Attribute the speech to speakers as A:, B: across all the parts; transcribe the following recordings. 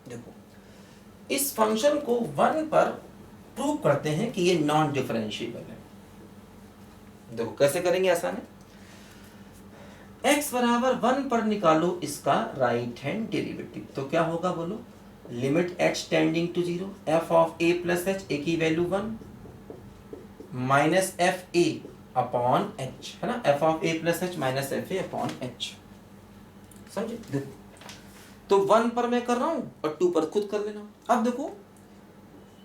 A: देखो इस फंक्शन को 1 पर प्रूव करते हैं कि ये नॉन डिफरेंशिएबल है। देखो कैसे करेंगे, आसान है। x बराबर 1 पर निकालो इसका राइट हैंड डेरिवेटिव, तो क्या होगा बोलो, limit h tending to 0 f of a plus h, a की value 1 minus F A upon h, है ना, f of a plus h minus F A upon h, समझे। देखो तो 1 पर मैं कर रहा हूं और 2 पर खुद कर लेना। अब देखो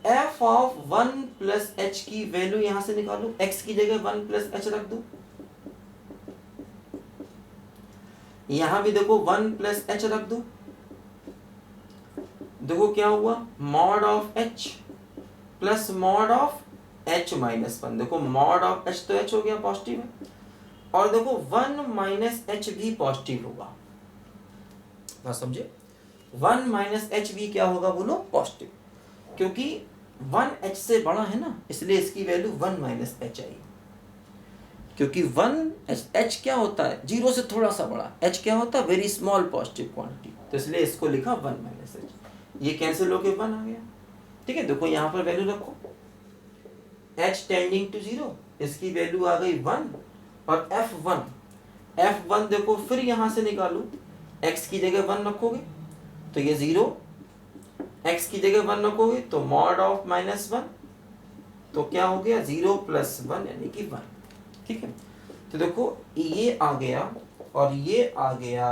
A: f ऑफ 1 प्लस h की वैल्यू यहां से निकालो, x की जगह 1 प्लस h रख दो, यहां भी देखो 1 प्लस h रख दो। देखो क्या हुआ, mod of h plus mod of h minus 1। देखो मॉड ऑफ h तो h हो गया पॉजिटिव है, और देखो 1 माइनस h भी पॉजिटिव होगा, बात समझे। 1 माइनस h भी क्या होगा बोलो, पॉजिटिव, क्योंकि 1 h से बड़ा है ना, इसलिए इसकी वैल्यू 1 माइनस h आई, क्योंकि 1 h क्या होता है, 0 से थोड़ा सा बड़ा, h क्या होता है, वेरी स्मॉल पॉजिटिव क्वांटिटी, तो इसलिए इसको लिखा 1 माइनस h, ये कैंसिल होके 1 आ गया। ठीक है, देखो यहाँ पर वैल्यू रखो, h टेंडिंग टू 0, इसकी वैल्यू आ गई 1, और f1 देखो फिर यहाँ से निकालो, x की जगह 1 रखोगे तो ये 0, x की जगह 1 रखोगे तो मॉड ऑफ माइनस 1, तो क्या हो गया 0 प्लस 1 यानी कि 1। ठीक है, तो देखो ये आ गया और ये आ गया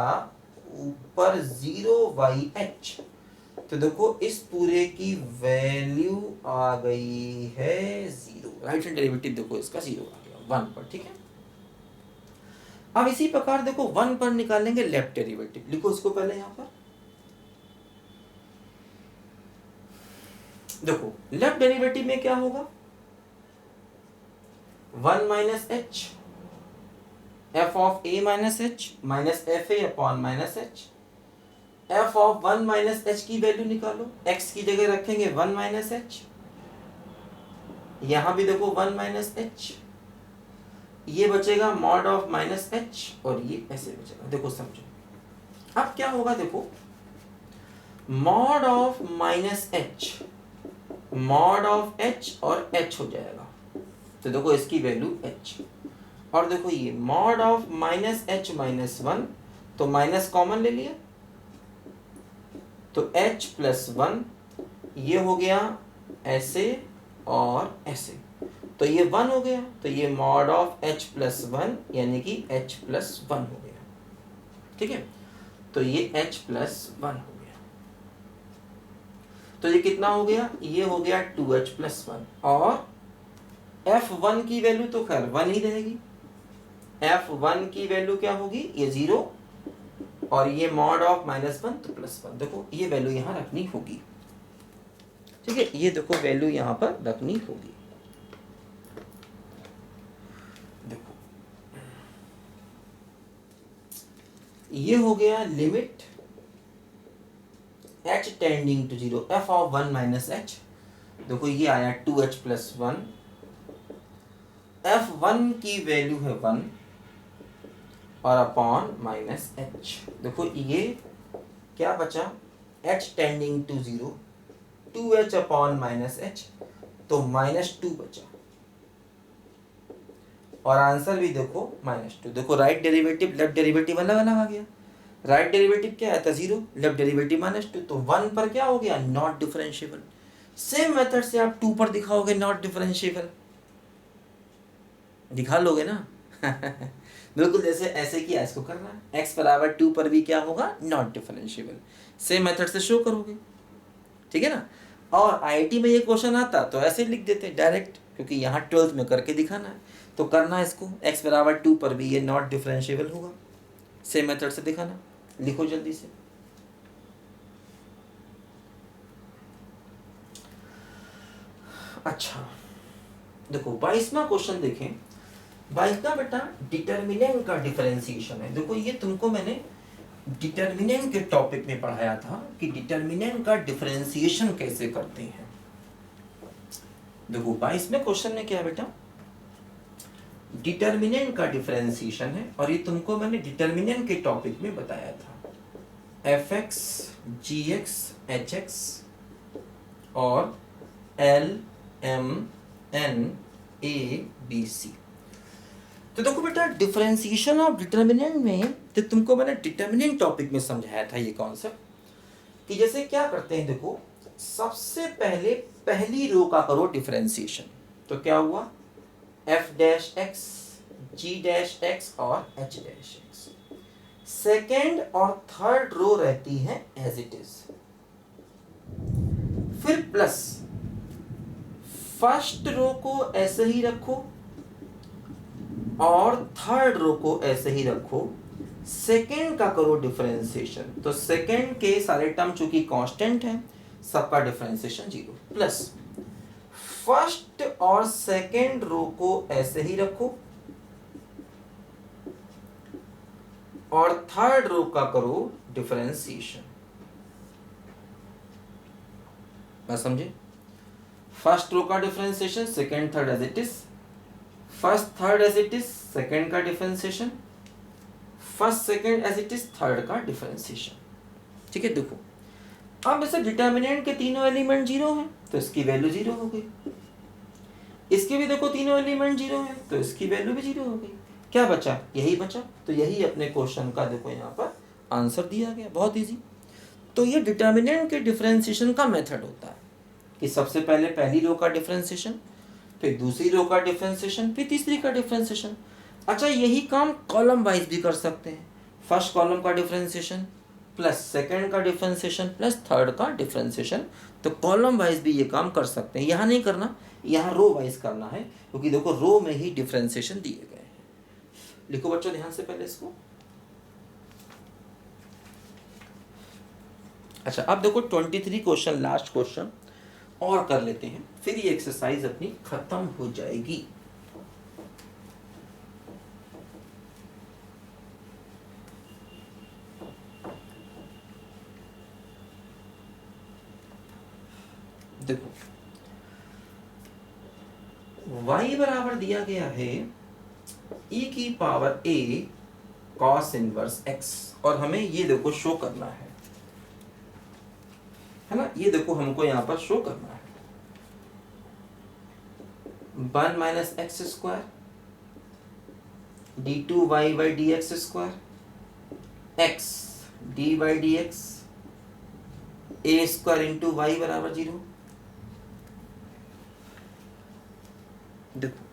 A: ऊपर 0/h, तो देखो इस पूरे की वैल्यू आ गई है 0, राइट हैंड डेरिवेटिव देखो इसका 0 आ गया 1 पर। ठीक है, अब इसी प्रकार देखो 1 पर निकालेंगे लेफ्ट डेरिवेटिव, लिखो इसको पहले यहां पर। देखो लेफ्ट डेरिवेटिव में क्या होगा, 1 minus h f of a minus h minus F A upon minus h, f of 1 minus h की वैल्यू निकालो, x की जगह रखेंगे 1 माइनस h, यहां भी देखो 1 माइनस h, ये बचेगा मॉड ऑफ माइनस h, और ये ऐसे बचेगा। देखो समझो अब क्या होगा, देखो mod of minus h, mod of h और h हो जाएगा, तो देखो इसकी वैल्यू h, और देखो ये mod of minus h minus 1, तो माइनस कॉमन ले लिया, तो h प्लस 1, ये हो गया ऐसे और ऐसे, तो ये 1 हो गया, तो ये मॉड ऑफ h प्लस 1 यानी कि h प्लस 1 हो गया। ठीक है, तो ये h प्लस 1 हो गया, तो ये कितना हो गया, ये हो गया 2h प्लस 1, और f1 की वैल्यू तो खैर 1 ही रहेगी, f1 की वैल्यू क्या होगी, ये 0, और ये मॉड ऑफ माइनस 1 तो प्लस 1, देखो ये वैल्यू यहां रखनी होगी। ठीक है, ये देखो वैल्यू यहां पर रखनी होगी। देखो ये हो गया limit h tending to 0 f of 1 minus h, देखो ये आया 2h प्लस 1, f1 की वैल्यू है 1 और अपॉन माइनस h, देखो ये क्या बचा, h tending to 0 2h upon minus h, तो -2 बचा, और आंसर भी देखो -2। देखो राइट डेरिवेटिव लेफ्ट डेरिवेटिव अलग अलग आ गया, राइट डेरिवेटिव क्या आया था 0, लेफ्ट डेरिवेटिव -2, तो 1 पर क्या हो गया, नॉट डिफरेंशिएबल। सेम मेथड से आप 2 पर दिखाओगे नॉट डिफरेंशिएबल, दिखा लोगे ना बिल्कुल जैसे ऐसे किया, इसको करना है, x बराबर 2 पर भी क्या होगा, नॉट डिफरेंशिएबल, सेम मेथड से शो करोगे। ठीक है ना, और आईआईटी में ये क्वेश्चन आता तो ऐसे लिख देते डायरेक्ट, क्योंकि यहाँ 12th में करके दिखाना है, तो करना है इसको, x बराबर 2 पर भी ये नॉट डिफरेंशिएबल होगा, सेम मेथड से दिखाना, लिखो जल्दी से। अच्छा देखो 22वां क्वेश्चन देखें, 22वां बेटा डिटर्मिनेंट का डिफरेंशिएशन है। देखो ये तुमको मैंने डिटर्मिनेंट के टॉपिक में पढ़ाया था कि डिटर्मिनेंट का डिफरेंशिएशन कैसे करते हैं। देखो 22वें क्वेश्चन में क्या है बेटा, डिटर्मिनेंट का डिफरेंशिएशन है, और ये तुमको मैंने डिटर्मिनेंट के टॉपिक में बताया था। F X G X H X और L M N A B C. तो देखो बेटा डिफरेंशिएशन ऑफ डिटर्मिनेंट में तो तुमको मैंने डिटर्मिनेंट टॉपिक में समझाया था ये कॉन्सेप्ट कि जैसे क्या करते हैं। देखो सबसे पहले पहली रो का करो डिफरेंशिएशन, तो क्या हुआ एफ डैश एक्स जी डैश एक्स और एच डैश एक्स। सेकेंड और थर्ड रो रहती है एज इट इज, फिर प्लस फर्स्ट रो को ऐसे ही रखो और थर्ड रो को ऐसे ही रखो। सेकेंड का करो डिफरेंशिएशन, तो सेकेंड के सारे टर्म चूंकि कांस्टेंट है सबका डिफरेंशिएशन 0 प्लस फर्स्ट और सेकेंड रो को ऐसे ही रखो और थर्ड रो का करो डिफरेंशिएशन। बस समझे, फर्स्ट रो का differentiation second third as it is, first third as it is second का differentiation, first second as it is third का डिफरेंशिएशन। ठीक है, देखो अब जैसे डिटर्मिनेंट के तीनों एलिमेंट 0 हैं तो इसकी वैल्यू 0 हो गई, इसके भी देखो तीनों एलिमेंट 0 हैं तो इसकी वैल्यू भी 0 हो गई। क्या बचा, यही बचा। तो यही अपने क्वेश्चन का देखो यहाँ पर आंसर दिया गया, बहुत इजी। तो ये डिटर्मिनेंट के डिफरेंशिएशन का मेथड होता है कि सबसे पहले पहली रो का डिफरेंशिएशन, फिर दूसरी रो का डिफरेंशिएशन, फिर तीसरी का डिफरेंशिएशन। अच्छा यही काम कॉलम वाइज भी कर सकते हैं, फर्स्ट कॉलम का डिफरेंशिएशन प्लस सेकंड का डिफरेंशिएशन प्लस थर्ड का डिफरेंशिएशन। तो कॉलम वाइज भी ये काम कर सकते हैं, यहाँ नहीं करना, यहाँ रो वाइज करना है क्योंकि देखो रो में ही डिफरेंशिएशन दिए गए हैं। लिखो बच्चों ध्यान से पहले इसको। अच्छा अब देखो 23 क्वेश्चन, लास्ट क्वेश्चन और कर लेते हैं, फिर ये एक्सरसाइज अपनी खत्म हो जाएगी। देखो y बराबर दिया गया है e की power a cos inverse x और हमें ये देखो शो करना है ना, ये देखो हमको यहाँ पर शो करना है 1 minus x square D two Y by D x square X D by D X A square into Y बराबर 0। देखो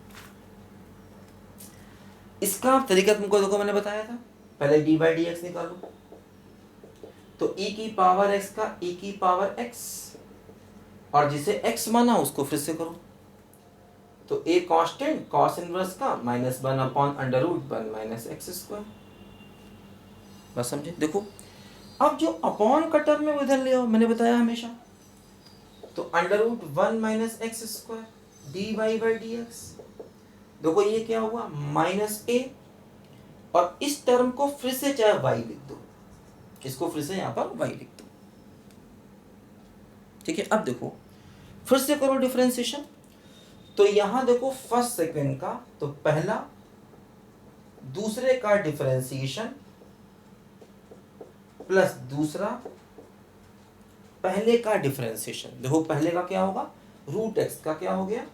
A: इसका तरीका तुमको देखो मैंने बताया था, पहले डी बाई डी एक्स निकालो, तो e की पावर x का e की पावर x और जिसे x माना उसको फिर से करो, तो a कांस्टेंट cos इनवर्स का -1 upon under root 1 minus x square. बस समझे। देखो अब जो अपॉन का टर्म है वो इधर ले आओ, मैंने बताया हमेशा, तो under root 1 minus x square D Y by D X. देखो ये क्या हुआ -a और इस टर्म को फिर से चाहे y लिख दो, इसको फिर से यहाँ पर y लिख दो। ठीक है, अब देखो फिर से करो डिफरेंशिएशन, तो यहां देखो फर्स्ट सेकंड का, तो पहला दूसरे का डिफरेंशिएशन प्लस दूसरा पहले का डिफरेंशिएशन। देखो पहले का क्या होगा, रूट एक्स का क्या हो गया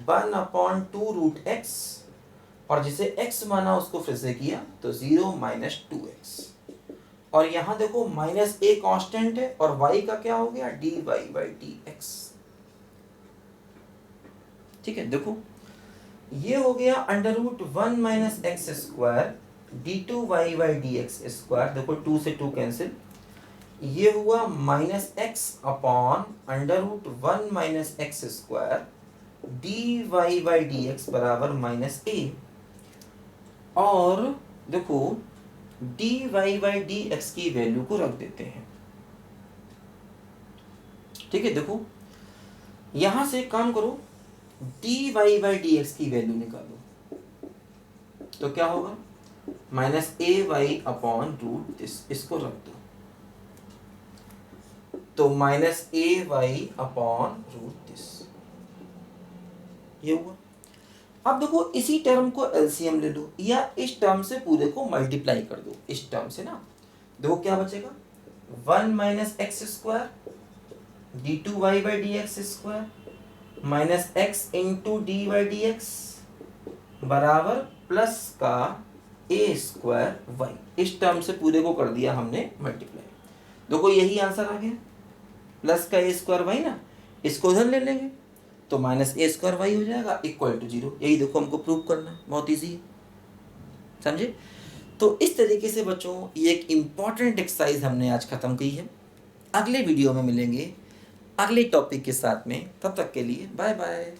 A: 1/2 रूट एक्स और जिसे x माना उसको फिर से किया तो 0 माइनस 2x और यहां देखो -a कांस्टेंट है और y का क्या हो गया dy बाई dx। ठीक है, देखो ये हो गया under root 1 minus x square D two Y by D x square. देखो 2 से 2 कैंसिल, ये हुआ -x upon under root 1 minus x square D Y by D x बराबर -a और देखो d Y by D x की value को रख देते हैं। ठीक है, देखो यहां से काम करो, d Y by D x की वैल्यू निकालो, तो क्या होगा -ay अपॉन रूट दिस, इसको रख दो, तो -ay अपॉन रूट दिस, ये हुआ। अब देखो इसी टर्म को एलसीएम ले लो या इस टर्म से पूरे को मल्टीप्लाई कर दो, इस टर्म से ना। देखो क्या बचेगा 1 minus x square D two Y by D x square minus x into d y d x बराबर प्लस का ए स्क्वायर वाई। इस टर्म से पूरे को कर दिया हमने मल्टीप्लाई। देखो यही आंसर आ गया, प्लस का ए स्क्वायर वाई ना, इसको उधर ले लेंगे तो माइनस ए स्क्वायर वाई हो जाएगा इक्वल टू 0। यही देखो हमको प्रूव करना है, बहुत ईजी है, समझे। तो इस तरीके से बच्चों ये एक इम्पॉर्टेंट एक्सरसाइज हमने आज खत्म की है। अगले वीडियो में मिलेंगे अगले टॉपिक के साथ में, तब तक के लिए बाय बाय।